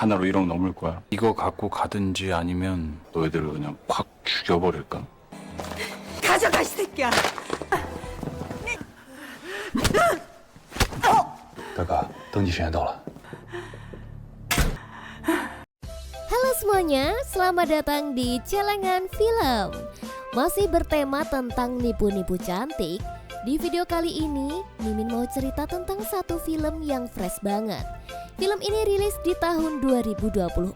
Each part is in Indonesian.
하나로 1억 넘을 거야. 이거 갖고 가든지 아니면 너희들을 그냥 확 죽여버릴까? 가져가 이 새끼야. 大哥，登记时间到了。 Halo semuanya, selamat datang di Celengan Film. Masih bertema tentang nipu-nipu cantik. Di video kali ini, Mimin mau cerita tentang satu film yang fresh banget. Film ini rilis di tahun 2024.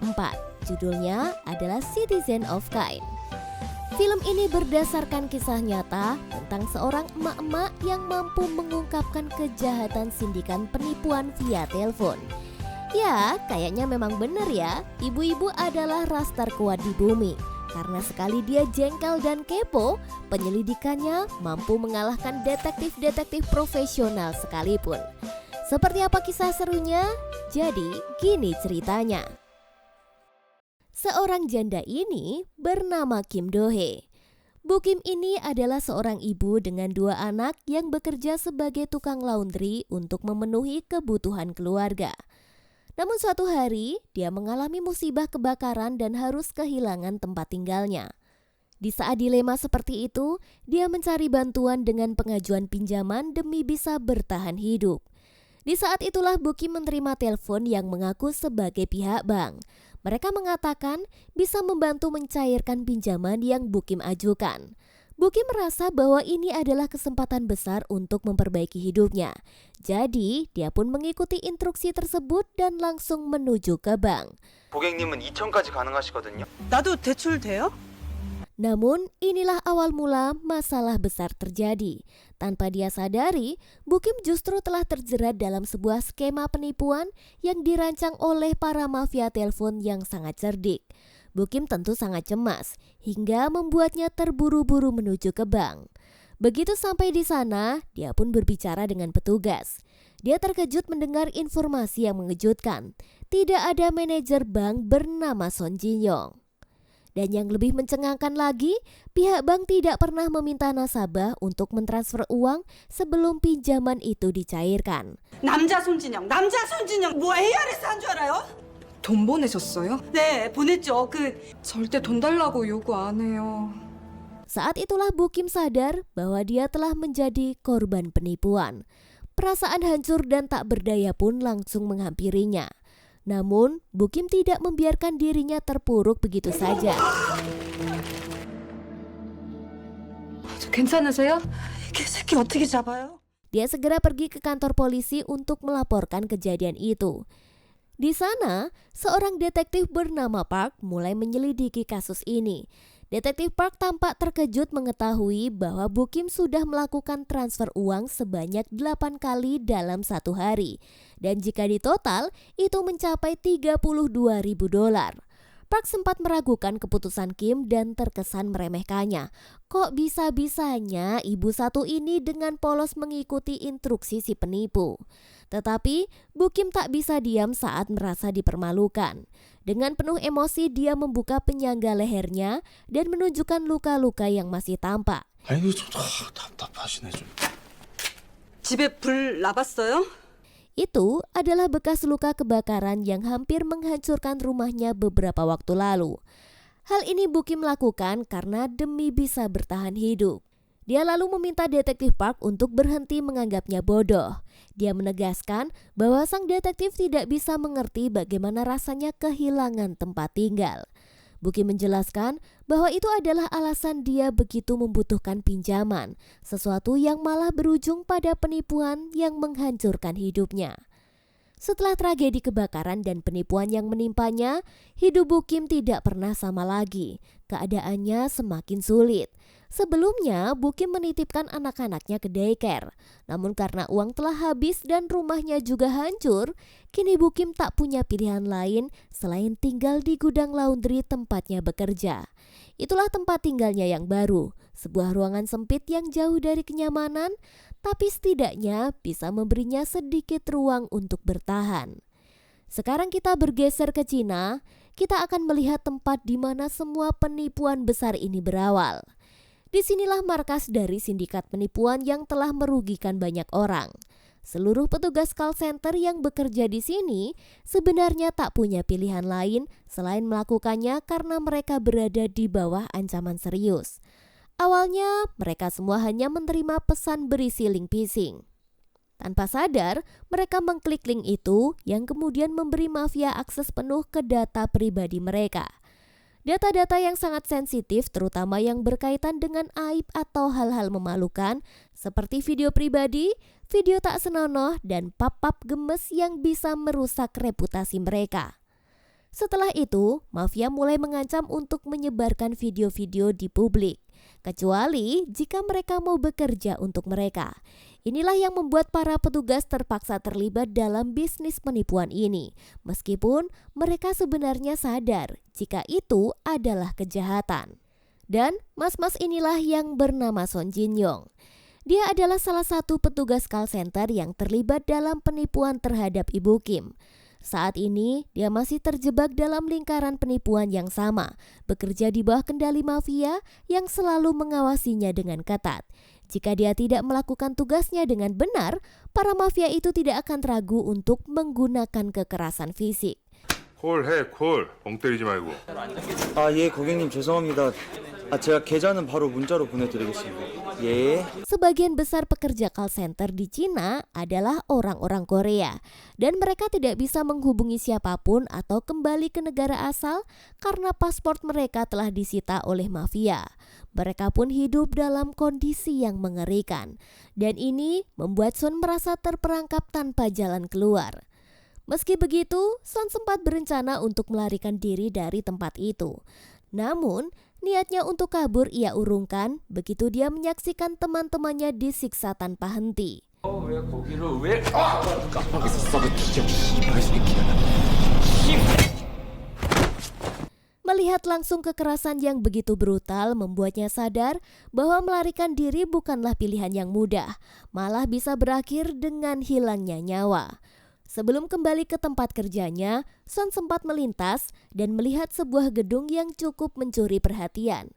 Judulnya adalah Citizen of Kind. Film ini berdasarkan kisah nyata tentang seorang emak-emak yang mampu mengungkapkan kejahatan sindikat penipuan via telepon. Ya, kayaknya memang benar ya, ibu-ibu adalah ras terkuat di bumi. Karena sekali dia jengkel dan kepo, penyelidikannya mampu mengalahkan detektif-detektif profesional sekalipun. Seperti apa kisah serunya? Jadi, gini ceritanya. Seorang janda ini bernama Kim Do-hee. Bu Kim ini adalah seorang ibu dengan 2 anak yang bekerja sebagai tukang laundry untuk memenuhi kebutuhan keluarga. Namun suatu hari, dia mengalami musibah kebakaran dan harus kehilangan tempat tinggalnya. Di saat dilema seperti itu, dia mencari bantuan dengan pengajuan pinjaman demi bisa bertahan hidup. Di saat itulah Bu Kim menerima telepon yang mengaku sebagai pihak bank. Mereka mengatakan bisa membantu mencairkan pinjaman yang Bu Kim ajukan. Bu Kim merasa bahwa ini adalah kesempatan besar untuk memperbaiki hidupnya. Jadi, dia pun mengikuti instruksi tersebut dan langsung menuju ke bank. 고객님은 2천까지 가능하시거든요. 나도 대출 돼요? Namun, inilah awal mula masalah besar terjadi. Tanpa dia sadari, Bu Kim justru telah terjerat dalam sebuah skema penipuan yang dirancang oleh para mafia telepon yang sangat cerdik. Bu Kim tentu sangat cemas, hingga membuatnya terburu-buru menuju ke bank. Begitu sampai di sana, dia pun berbicara dengan petugas. Dia terkejut mendengar informasi yang mengejutkan. Tidak ada manajer bank bernama Son Jin-yong. Dan yang lebih mencengangkan lagi, pihak bank tidak pernah meminta nasabah untuk mentransfer uang sebelum pinjaman itu dicairkan. 남자 손진영 뭐 ARS 한 줄 알아요? 돈 보내셨어요? 네, 보냈죠. 절대 돈 달라고 요구 안 해요. Saat itulah Bu Kim sadar bahwa dia telah menjadi korban penipuan. Perasaan hancur dan tak berdaya pun langsung menghampirinya. Namun, Bu Kim tidak membiarkan dirinya terpuruk begitu saja. 괜찮으세요? 개새끼 어떻게 잡아요? Dia segera pergi ke kantor polisi untuk melaporkan kejadian itu. Di sana, seorang detektif bernama Park mulai menyelidiki kasus ini. Detektif Park tampak terkejut mengetahui bahwa Bu Kim sudah melakukan transfer uang sebanyak 8 kali dalam 1 hari. Dan jika ditotal, itu mencapai $32.000. Park sempat meragukan keputusan Kim dan terkesan meremehkannya. Kok bisa-bisanya ibu satu ini dengan polos mengikuti instruksi si penipu? Tetapi Bu Kim tak bisa diam saat merasa dipermalukan. Dengan penuh emosi dia membuka penyangga lehernya dan menunjukkan luka-luka yang masih tampak. 아이고 좀 답답하시네 좀. 집에 불 나봤어요? Itu adalah bekas luka kebakaran yang hampir menghancurkan rumahnya beberapa waktu lalu. Hal ini Bu Kim lakukan karena demi bisa bertahan hidup. Dia lalu meminta detektif Park untuk berhenti menganggapnya bodoh. Dia menegaskan bahwa sang detektif tidak bisa mengerti bagaimana rasanya kehilangan tempat tinggal. Bu Kim menjelaskan bahwa itu adalah alasan dia begitu membutuhkan pinjaman, sesuatu yang malah berujung pada penipuan yang menghancurkan hidupnya. Setelah tragedi kebakaran dan penipuan yang menimpanya, hidup Bu Kim tidak pernah sama lagi. Keadaannya semakin sulit. Sebelumnya, Bu Kim menitipkan anak-anaknya ke daycare. Namun karena uang telah habis dan rumahnya juga hancur, kini Bu Kim tak punya pilihan lain selain tinggal di gudang laundry tempatnya bekerja. Itulah tempat tinggalnya yang baru, sebuah ruangan sempit yang jauh dari kenyamanan, tapi setidaknya bisa memberinya sedikit ruang untuk bertahan. Sekarang kita bergeser ke Cina, kita akan melihat tempat di mana semua penipuan besar ini berawal. Disinilah markas dari sindikat penipuan yang telah merugikan banyak orang. Seluruh petugas call center yang bekerja di sini sebenarnya tak punya pilihan lain selain melakukannya karena mereka berada di bawah ancaman serius. Awalnya, mereka semua hanya menerima pesan berisi link phishing. Tanpa sadar, mereka mengklik link itu yang kemudian memberi mafia akses penuh ke data pribadi mereka. Data-data yang sangat sensitif, terutama yang berkaitan dengan aib atau hal-hal memalukan, seperti video pribadi, video tak senonoh, dan pap-pap gemes yang bisa merusak reputasi mereka. Setelah itu, mafia mulai mengancam untuk menyebarkan video-video di publik, kecuali jika mereka mau bekerja untuk mereka. Inilah yang membuat para petugas terpaksa terlibat dalam bisnis penipuan ini, meskipun mereka sebenarnya sadar jika itu adalah kejahatan. Dan mas-mas inilah yang bernama Son Jin Yong. Dia adalah salah satu petugas call center yang terlibat dalam penipuan terhadap Ibu Kim. Saat ini, dia masih terjebak dalam lingkaran penipuan yang sama, bekerja di bawah kendali mafia yang selalu mengawasinya dengan ketat. Jika dia tidak melakukan tugasnya dengan benar, para mafia itu tidak akan ragu untuk menggunakan kekerasan fisik. 콜 멍 때리지 말고. 아, 예, 고객님 죄송합니다. 제가 계좌는 바로 문자로 보내드리겠습니다. 예. Sebagian besar pekerja call center di Cina adalah orang-orang Korea, dan mereka tidak bisa menghubungi siapapun atau kembali ke negara asal karena paspor mereka telah disita oleh mafia. Mereka pun hidup dalam kondisi yang mengerikan, dan ini membuat Son merasa terperangkap tanpa jalan keluar. Meski begitu, Son sempat berencana untuk melarikan diri dari tempat itu. Namun, niatnya untuk kabur ia urungkan begitu dia menyaksikan teman-temannya disiksa tanpa henti. Melihat langsung kekerasan yang begitu brutal membuatnya sadar bahwa melarikan diri bukanlah pilihan yang mudah, malah bisa berakhir dengan hilangnya nyawa. Sebelum kembali ke tempat kerjanya, Son sempat melintas dan melihat sebuah gedung yang cukup mencuri perhatian.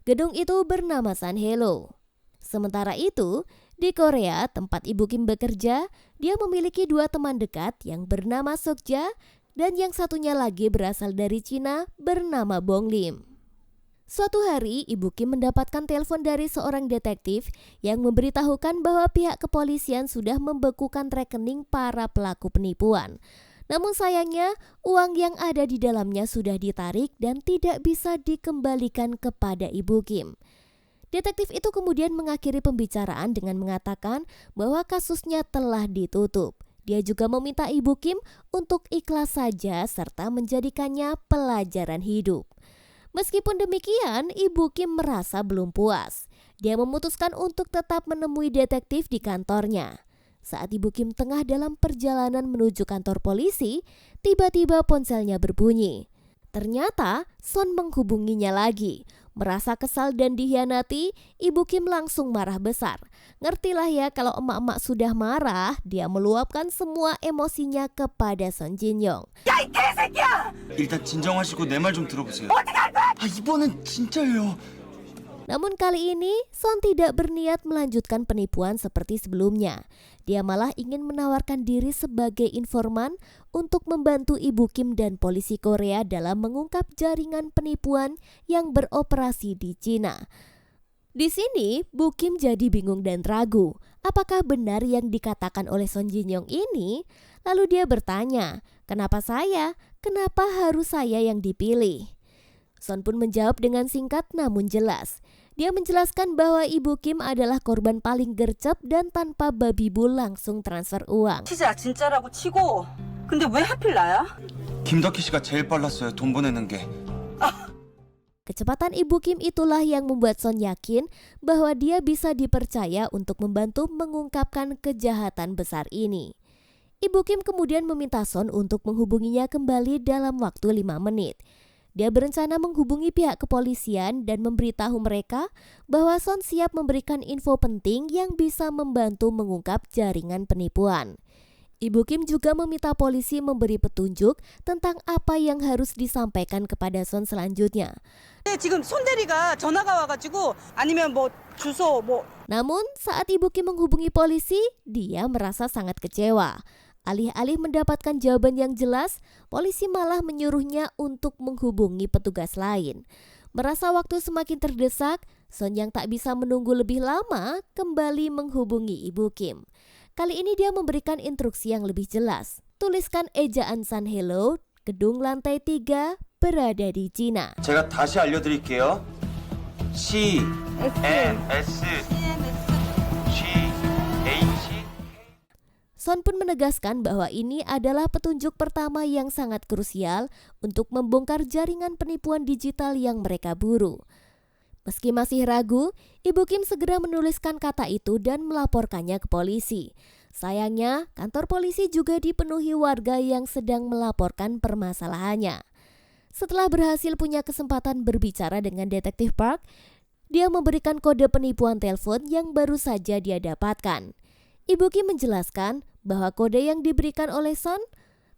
Gedung itu bernama Sanhelo. Sementara itu, di Korea, tempat Ibu Kim bekerja, dia memiliki dua teman dekat yang bernama Sokja dan yang satunya lagi berasal dari Cina bernama Bong Lim. Suatu hari, Ibu Kim mendapatkan telepon dari seorang detektif yang memberitahukan bahwa pihak kepolisian sudah membekukan rekening para pelaku penipuan. Namun sayangnya, uang yang ada di dalamnya sudah ditarik dan tidak bisa dikembalikan kepada Ibu Kim. Detektif itu kemudian mengakhiri pembicaraan dengan mengatakan bahwa kasusnya telah ditutup. Dia juga meminta Ibu Kim untuk ikhlas saja serta menjadikannya pelajaran hidup. Meskipun demikian, Ibu Kim merasa belum puas. Dia memutuskan untuk tetap menemui detektif di kantornya. Saat Ibu Kim tengah dalam perjalanan menuju kantor polisi, tiba-tiba ponselnya berbunyi. Ternyata Son menghubunginya lagi. Merasa kesal dan dikhianati, Ibu Kim langsung marah besar. Ngertilah ya kalau emak-emak sudah marah, dia meluapkan semua emosinya kepada Son Jin Yong. 야, 이 개새끼야! 일단 진정하시고 내 말 좀 들어보세요. 이번엔 진짜예요. Namun kali ini, Son tidak berniat melanjutkan penipuan seperti sebelumnya. Dia malah ingin menawarkan diri sebagai informan untuk membantu Ibu Kim dan polisi Korea dalam mengungkap jaringan penipuan yang beroperasi di Cina. Di sini, Bu Kim jadi bingung dan ragu. Apakah benar yang dikatakan oleh Son Jin Yong ini? Lalu dia bertanya, kenapa saya? Kenapa harus saya yang dipilih? Son pun menjawab dengan singkat namun jelas. Dia menjelaskan bahwa Ibu Kim adalah korban paling gercep dan tanpa babi bu langsung transfer uang. 진짜 진짜라고 치고 근데 왜 하필 나야? 김덕희 씨가 제일 빨랐어요. 돈 보내는 게. Kecepatan Ibu Kim itulah yang membuat Son yakin bahwa dia bisa dipercaya untuk membantu mengungkapkan kejahatan besar ini. Ibu Kim kemudian meminta Son untuk menghubunginya kembali dalam waktu 5 menit. Dia berencana menghubungi pihak kepolisian dan memberitahu mereka bahwa Son siap memberikan info penting yang bisa membantu mengungkap jaringan penipuan. Ibu Kim juga meminta polisi memberi petunjuk tentang apa yang harus disampaikan kepada Son selanjutnya. 근데 지금 손대리가 전화가 와가지고 아니면 뭐 주소 뭐 Namun saat Ibu Kim menghubungi polisi, dia merasa sangat kecewa. Alih-alih mendapatkan jawaban yang jelas, polisi malah menyuruhnya untuk menghubungi petugas lain. Merasa waktu semakin terdesak, Son yang tak bisa menunggu lebih lama kembali menghubungi Ibu Kim. Kali ini dia memberikan instruksi yang lebih jelas. Tuliskan ejaan San Helo, gedung lantai 3 berada di Cina. 제가 다시 알려드릴게요. C M S G H. Son pun menegaskan bahwa ini adalah petunjuk pertama yang sangat krusial untuk membongkar jaringan penipuan digital yang mereka buru. Meski masih ragu, Ibu Kim segera menuliskan kata itu dan melaporkannya ke polisi. Sayangnya, kantor polisi juga dipenuhi warga yang sedang melaporkan permasalahannya. Setelah berhasil punya kesempatan berbicara dengan Detektif Park, dia memberikan kode penipuan telepon yang baru saja dia dapatkan. Ibu Kim menjelaskan bahwa kode yang diberikan oleh Son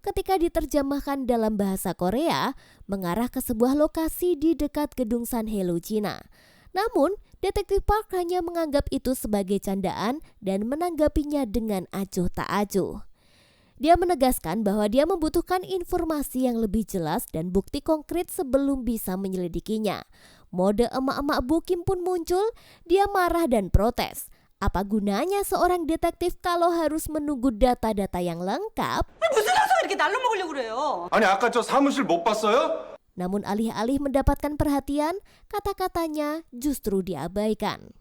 ketika diterjemahkan dalam bahasa Korea mengarah ke sebuah lokasi di dekat gedung San Helo Cina. Namun, Detektif Park hanya menganggap itu sebagai candaan dan menanggapinya dengan acuh tak acuh. Dia menegaskan bahwa dia membutuhkan informasi yang lebih jelas dan bukti konkret sebelum bisa menyelidikinya. Mode emak-emak Bu Kim pun muncul, dia marah dan protes. Apa gunanya seorang detektif kalau harus menunggu data-data yang lengkap? 무슨 항상 이렇게 날로 먹으려고 그래요? 아니 아까 저 사무실 못 봤어요? Namun alih-alih mendapatkan perhatian, kata-katanya justru diabaikan.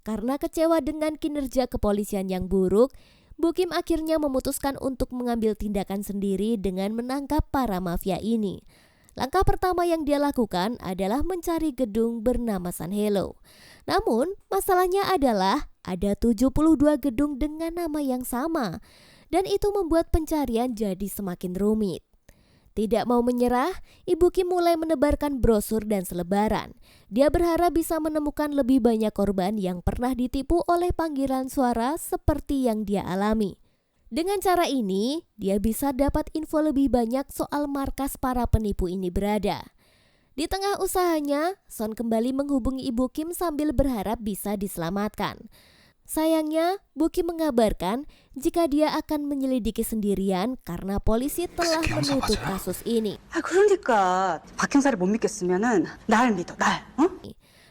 Karena kecewa dengan kinerja kepolisian yang buruk, Bu Kim akhirnya memutuskan untuk mengambil tindakan sendiri dengan menangkap para mafia ini. Langkah pertama yang dia lakukan adalah mencari gedung bernama San Helo. Namun, masalahnya adalah ada 72 gedung dengan nama yang sama, dan itu membuat pencarian jadi semakin rumit. Tidak mau menyerah, Ibu Kim mulai menebarkan brosur dan selebaran. Dia berharap bisa menemukan lebih banyak korban yang pernah ditipu oleh panggilan suara seperti yang dia alami. Dengan cara ini, dia bisa dapat info lebih banyak soal markas para penipu ini berada. Di tengah usahanya, Son kembali menghubungi Ibu Kim sambil berharap bisa diselamatkan. Sayangnya, Bu Kim mengabarkan jika dia akan menyelidiki sendirian karena polisi telah menutup kasus ini. 그러니까 박형사를 못 믿겠으면은 날 믿어, 날.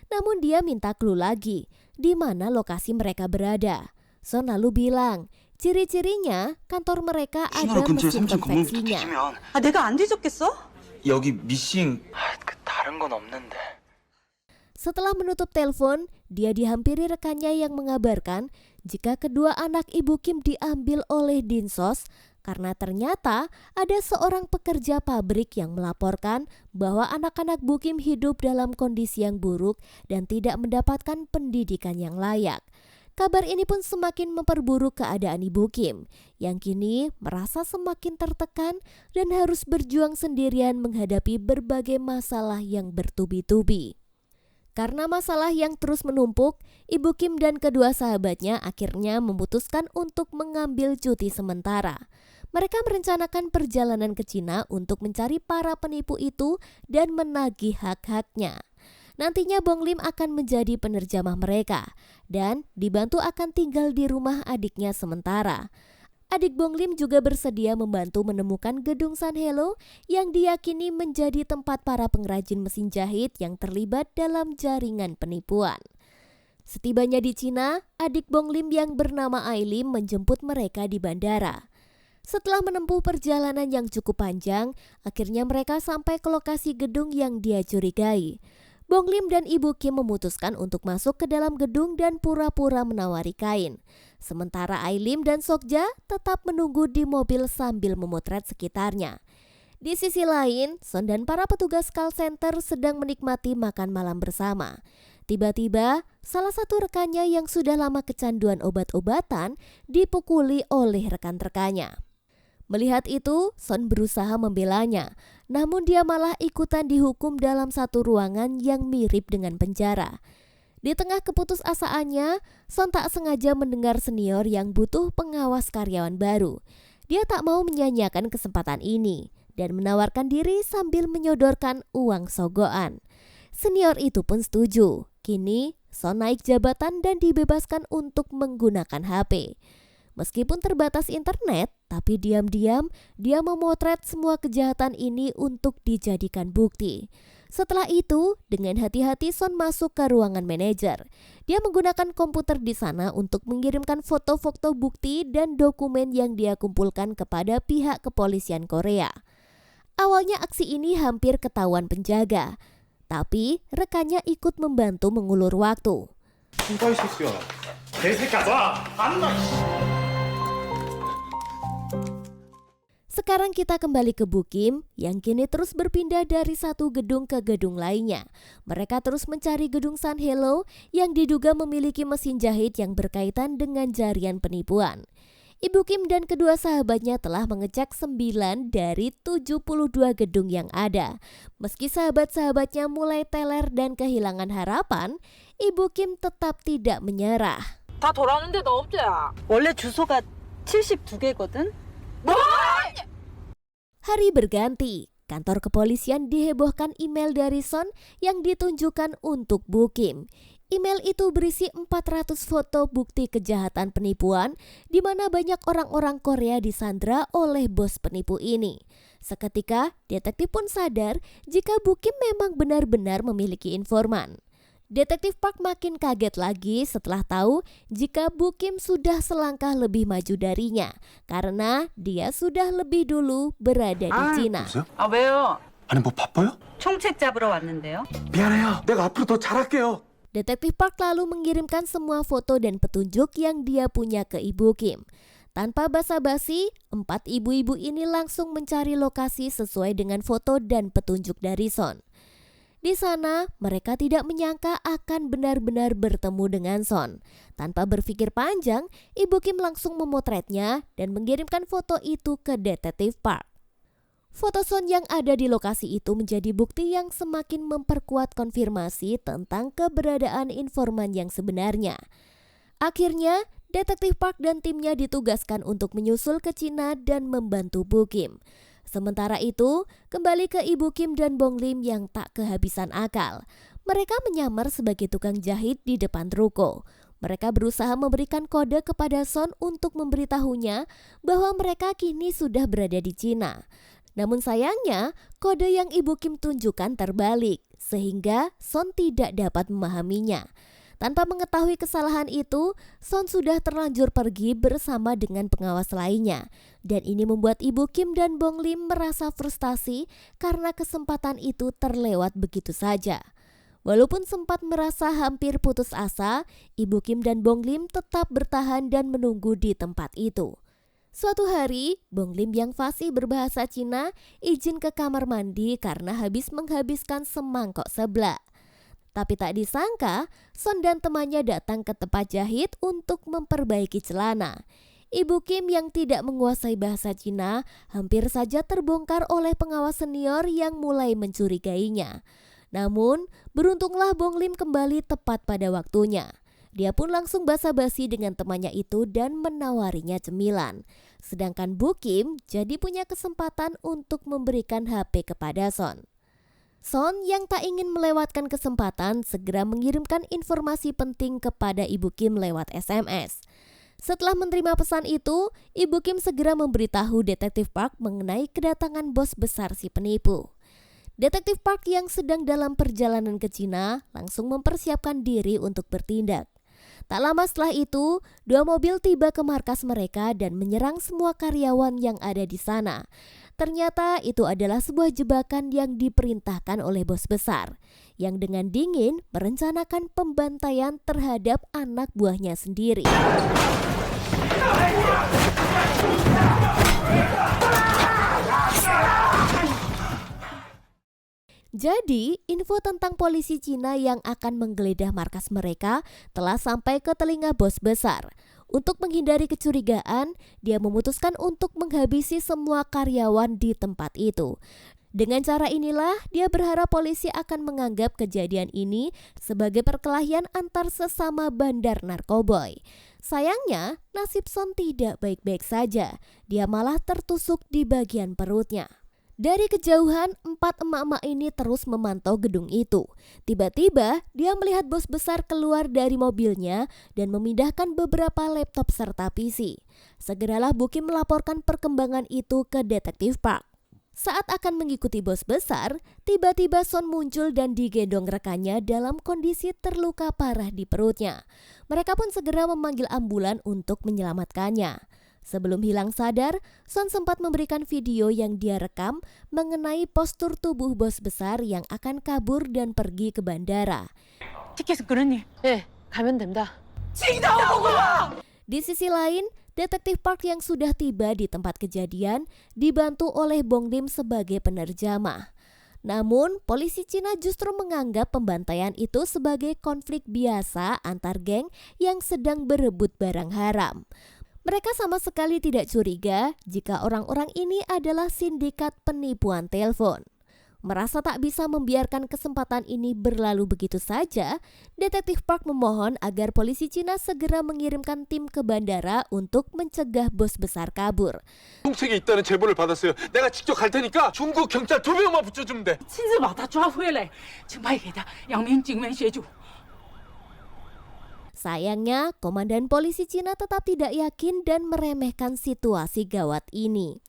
Namun dia minta clue lagi, di mana lokasi mereka berada. Son lalu bilang, ciri-cirinya kantor mereka ada mesin konveksinya. 내가 안 뒤졌겠어? 여기 미싱. 다른 건 없는데. Setelah menutup telepon, dia dihampiri rekannya yang mengabarkan jika kedua anak Ibu Kim diambil oleh Dinsos karena ternyata ada seorang pekerja pabrik yang melaporkan bahwa anak-anak Bu Kim hidup dalam kondisi yang buruk dan tidak mendapatkan pendidikan yang layak. Kabar ini pun semakin memperburuk keadaan Ibu Kim, yang kini merasa semakin tertekan dan harus berjuang sendirian menghadapi berbagai masalah yang bertubi-tubi. Karena masalah yang terus menumpuk, Ibu Kim dan kedua sahabatnya akhirnya memutuskan untuk mengambil cuti sementara. Mereka merencanakan perjalanan ke Cina untuk mencari para penipu itu dan menagih hak-haknya. Nantinya Bong Lim akan menjadi penerjemah mereka dan dibantu akan tinggal di rumah adiknya sementara. Adik Bong Lim juga bersedia membantu menemukan gedung San Helo yang diyakini menjadi tempat para pengrajin mesin jahit yang terlibat dalam jaringan penipuan. Setibanya di Cina, adik Bong Lim yang bernama Ai Lim menjemput mereka di bandara. Setelah menempuh perjalanan yang cukup panjang, akhirnya mereka sampai ke lokasi gedung yang dia curigai. Bong Lim dan Ibu Kim memutuskan untuk masuk ke dalam gedung dan pura-pura menawari kain. Sementara Ai Lim dan Sokja tetap menunggu di mobil sambil memotret sekitarnya. Di sisi lain, Son dan para petugas call center sedang menikmati makan malam bersama. Tiba-tiba, salah satu rekannya yang sudah lama kecanduan obat-obatan dipukuli oleh rekan-rekannya. Melihat itu, Son berusaha membelanya, namun dia malah ikutan dihukum dalam satu ruangan yang mirip dengan penjara. Di tengah keputusasaannya, Son tak sengaja mendengar senior yang butuh pengawas karyawan baru. Dia tak mau menyanyiakan kesempatan ini dan menawarkan diri sambil menyodorkan uang sogokan. Senior itu pun setuju. Kini Son naik jabatan dan dibebaskan untuk menggunakan HP. Meskipun terbatas internet, tapi diam-diam dia memotret semua kejahatan ini untuk dijadikan bukti. Setelah itu, dengan hati-hati Son masuk ke ruangan manajer. Dia menggunakan komputer di sana untuk mengirimkan foto-foto bukti dan dokumen yang dia kumpulkan kepada pihak kepolisian Korea. Awalnya aksi ini hampir ketahuan penjaga, tapi rekannya ikut membantu mengulur waktu. Sekarang kita kembali ke Bukim yang kini terus berpindah dari satu gedung ke gedung lainnya. Mereka terus mencari gedung Sun Hello yang diduga memiliki mesin jahit yang berkaitan dengan jaringan penipuan. Ibu Kim dan kedua sahabatnya telah mengecek 9 dari 72 gedung yang ada. Meski sahabat-sahabatnya mulai teler dan kehilangan harapan, Ibu Kim tetap tidak menyerah. 다 돌아오는데도 없지? 원래 주소가 72개거든? Hari berganti, kantor kepolisian dihebohkan email dari Son yang ditunjukkan untuk Bu Kim. Email itu berisi 400 foto bukti kejahatan penipuan di mana banyak orang-orang Korea disandra oleh bos penipu ini. Seketika, detektif pun sadar jika Bu Kim memang benar-benar memiliki informan. Detektif Park makin kaget lagi setelah tahu jika Bu Kim sudah selangkah lebih maju darinya karena dia sudah lebih dulu berada di Cina. 아, 왜요? 아니 뭐 바빠요? 총책 잡으러 왔는데요. 미안해요. 내가 앞으로 더 잘할게요. Detektif Park lalu mengirimkan semua foto dan petunjuk yang dia punya ke Ibu Kim. Tanpa basa-basi, 4 ibu-ibu ini langsung mencari lokasi sesuai dengan foto dan petunjuk dari Son. Di sana, mereka tidak menyangka akan benar-benar bertemu dengan Son. Tanpa berpikir panjang, Ibu Kim langsung memotretnya dan mengirimkan foto itu ke Detektif Park. Foto Son yang ada di lokasi itu menjadi bukti yang semakin memperkuat konfirmasi tentang keberadaan informan yang sebenarnya. Akhirnya, Detektif Park dan timnya ditugaskan untuk menyusul ke Cina dan membantu Bu Kim. Sementara itu, kembali ke Ibu Kim dan Bong Lim yang tak kehabisan akal. Mereka menyamar sebagai tukang jahit di depan ruko. Mereka berusaha memberikan kode kepada Son untuk memberitahunya bahwa mereka kini sudah berada di Cina. Namun sayangnya, kode yang Ibu Kim tunjukkan terbalik, sehingga Son tidak dapat memahaminya. Tanpa mengetahui kesalahan itu, Son sudah terlanjur pergi bersama dengan pengawas lainnya. Dan ini membuat Ibu Kim dan Bong Lim merasa frustasi karena kesempatan itu terlewat begitu saja. Walaupun sempat merasa hampir putus asa, Ibu Kim dan Bong Lim tetap bertahan dan menunggu di tempat itu. Suatu hari, Bong Lim yang fasih berbahasa Cina izin ke kamar mandi karena habis menghabiskan semangkok seblak. Tapi tak disangka, Son dan temannya datang ke tempat jahit untuk memperbaiki celana. Ibu Kim yang tidak menguasai bahasa Cina hampir saja terbongkar oleh pengawas senior yang mulai mencurigainya. Namun, beruntunglah Bong Lim kembali tepat pada waktunya. Dia pun langsung basa-basi dengan temannya itu dan menawarinya cemilan. Sedangkan Bu Kim jadi punya kesempatan untuk memberikan HP kepada Son. Son yang tak ingin melewatkan kesempatan segera mengirimkan informasi penting kepada Ibu Kim lewat SMS. Setelah menerima pesan itu, Ibu Kim segera memberitahu Detektif Park mengenai kedatangan bos besar si penipu. Detektif Park yang sedang dalam perjalanan ke Cina langsung mempersiapkan diri untuk bertindak. Tak lama setelah itu, 2 mobil tiba ke markas mereka dan menyerang semua karyawan yang ada di sana. Ternyata itu adalah sebuah jebakan yang diperintahkan oleh bos besar, yang dengan dingin merencanakan pembantaian terhadap anak buahnya sendiri. Jadi, info tentang polisi Cina yang akan menggeledah markas mereka telah sampai ke telinga bos besar. Untuk menghindari kecurigaan, dia memutuskan untuk menghabisi semua karyawan di tempat itu. Dengan cara inilah, dia berharap polisi akan menganggap kejadian ini sebagai perkelahian antar sesama bandar narkoboy. Sayangnya, nasib Son tidak baik-baik saja. Dia malah tertusuk di bagian perutnya. Dari kejauhan, 4 emak-emak ini terus memantau gedung itu. Tiba-tiba, dia melihat bos besar keluar dari mobilnya dan memindahkan beberapa laptop serta PC. Segeralah Bukim melaporkan perkembangan itu ke Detektif Park. Saat akan mengikuti bos besar, tiba-tiba Son muncul dan digendong rekannya dalam kondisi terluka parah di perutnya. Mereka pun segera memanggil ambulan untuk menyelamatkannya. Sebelum hilang sadar, Son sempat memberikan video yang dia rekam mengenai postur tubuh bos besar yang akan kabur dan pergi ke bandara. 티켓은 끊었니? 예, 가면 된다. Di sisi lain, Detektif Park yang sudah tiba di tempat kejadian dibantu oleh Bong Lim sebagai penerjemah. Namun, polisi Cina justru menganggap pembantaian itu sebagai konflik biasa antar geng yang sedang berebut barang haram. Mereka sama sekali tidak curiga jika orang-orang ini adalah sindikat penipuan telepon. Merasa tak bisa membiarkan kesempatan ini berlalu begitu saja, Detektif Park memohon agar polisi Cina segera mengirimkan tim ke bandara untuk mencegah bos besar kabur. 홍책이 있다는 제보를 받았어요. 내가 직접 갈 테니까 중국 경찰 2명만 붙여주면 돼. 亲自把他抓回来，请派给他2名警员协助。 Sayangnya, komandan polisi Cina tetap tidak yakin dan meremehkan situasi gawat ini.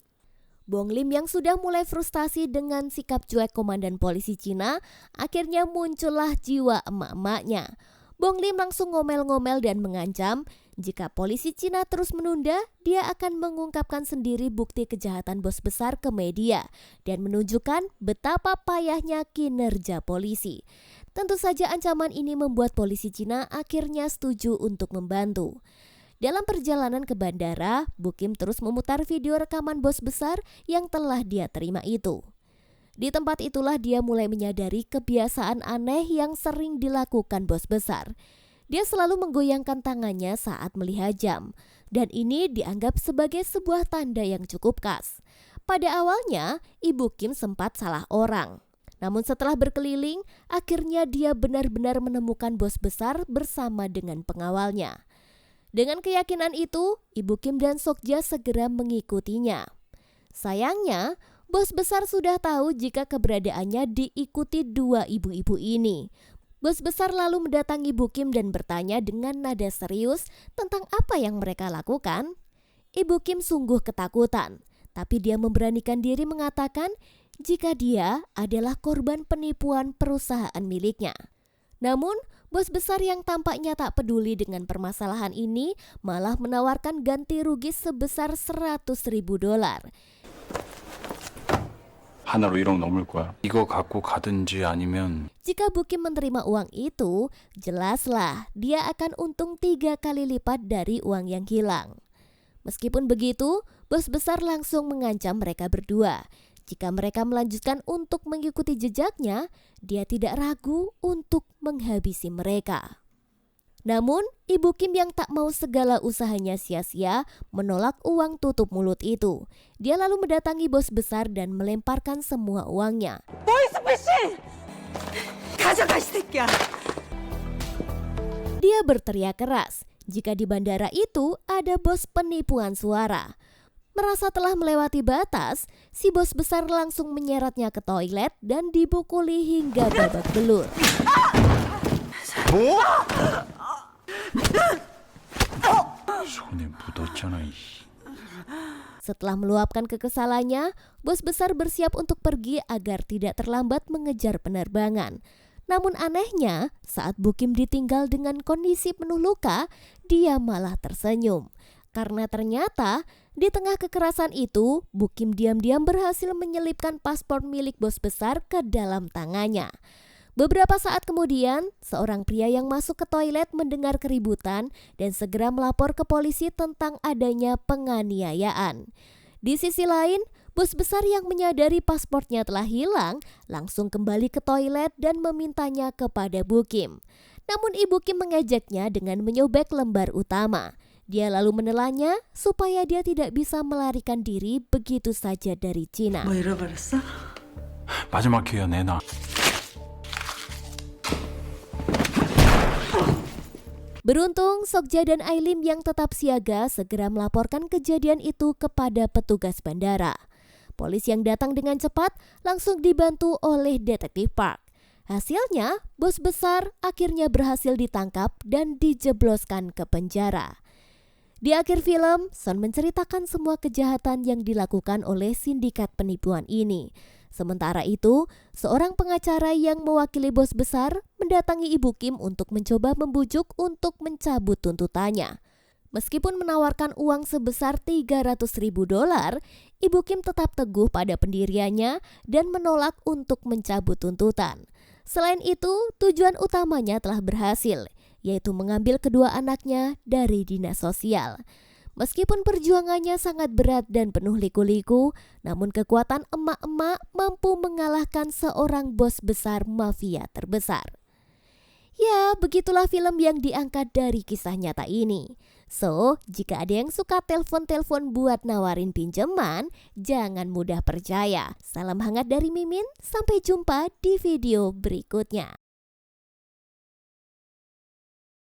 Bong Lim yang sudah mulai frustasi dengan sikap cuek komandan polisi Cina, akhirnya muncullah jiwa emak-emaknya. Bong Lim langsung ngomel-ngomel dan mengancam, jika polisi Cina terus menunda, dia akan mengungkapkan sendiri bukti kejahatan bos besar ke media dan menunjukkan betapa payahnya kinerja polisi. Tentu saja ancaman ini membuat polisi Cina akhirnya setuju untuk membantu. Dalam perjalanan ke bandara, Bukim terus memutar video rekaman bos besar yang telah dia terima itu. Di tempat itulah dia mulai menyadari kebiasaan aneh yang sering dilakukan bos besar. Dia selalu menggoyangkan tangannya saat melihat jam, dan ini dianggap sebagai sebuah tanda yang cukup khas. Pada awalnya, Ibu Kim sempat salah orang. Namun setelah berkeliling, akhirnya dia benar-benar menemukan bos besar bersama dengan pengawalnya. Dengan keyakinan itu, Ibu Kim dan Sokja segera mengikutinya. Sayangnya, bos besar sudah tahu jika keberadaannya diikuti 2 ibu-ibu ini. Bos besar lalu mendatangi Ibu Kim dan bertanya dengan nada serius tentang apa yang mereka lakukan. Ibu Kim sungguh ketakutan, tapi dia memberanikan diri mengatakan jika dia adalah korban penipuan perusahaan miliknya. Namun, bos besar yang tampaknya tak peduli dengan permasalahan ini malah menawarkan ganti rugi sebesar $100,000. 하나로 1억 넘을 거야. 이거 갖고 가든지 아니면 Jika Bukim menerima uang itu, jelaslah dia akan untung 3 kali lipat dari uang yang hilang. Meskipun begitu, bos besar langsung mengancam mereka berdua. Jika mereka melanjutkan untuk mengikuti jejaknya, dia tidak ragu untuk menghabisi mereka. Namun, Ibu Kim yang tak mau segala usahanya sia-sia menolak uang tutup mulut itu. Dia lalu mendatangi bos besar dan melemparkan semua uangnya. 보이스피싱! 가져가 이 새끼야! Dia berteriak keras jika di bandara itu ada bos penipuan suara. Merasa telah melewati batas, si bos besar langsung menyeretnya ke toilet dan dipukuli hingga babak belur. 손에 묻었잖아. Setelah meluapkan kekesalannya, bos besar bersiap untuk pergi agar tidak terlambat mengejar penerbangan. Namun anehnya, saat Bukim ditinggal dengan kondisi penuh luka, dia malah tersenyum. Karena ternyata di tengah kekerasan itu, Bukim diam-diam berhasil menyelipkan paspor milik bos besar ke dalam tangannya. Beberapa saat kemudian, seorang pria yang masuk ke toilet mendengar keributan dan segera melapor ke polisi tentang adanya penganiayaan. Di sisi lain, bos besar yang menyadari paspornya telah hilang langsung kembali ke toilet dan memintanya kepada Bukim. Namun Ibu Kim mengejaknya dengan menyobek lembar utama. Dia lalu menelannya supaya dia tidak bisa melarikan diri begitu saja dari Cina. 뭐 잃어버렸어? 마지막 기회야 내놔. Beruntung, Sokja dan Ailim yang tetap siaga segera melaporkan kejadian itu kepada petugas bandara. Polisi yang datang dengan cepat langsung dibantu oleh detektif Park. Hasilnya, bos besar akhirnya berhasil ditangkap dan dijebloskan ke penjara. Di akhir film, Son menceritakan semua kejahatan yang dilakukan oleh sindikat penipuan ini. Sementara itu, seorang pengacara yang mewakili bos besar mendatangi Ibu Kim untuk mencoba membujuk untuk mencabut tuntutannya. Meskipun menawarkan uang sebesar $300.000, Ibu Kim tetap teguh pada pendiriannya dan menolak untuk mencabut tuntutan. Selain itu, tujuan utamanya telah berhasil, yaitu mengambil kedua anaknya dari dinas sosial. Meskipun perjuangannya sangat berat dan penuh liku-liku, namun kekuatan emak-emak mampu mengalahkan seorang bos besar mafia terbesar. Ya, begitulah film yang diangkat dari kisah nyata ini. So, jika ada yang suka telepon-telepon buat nawarin pinjaman, jangan mudah percaya. Salam hangat dari Mimin, sampai jumpa di video berikutnya.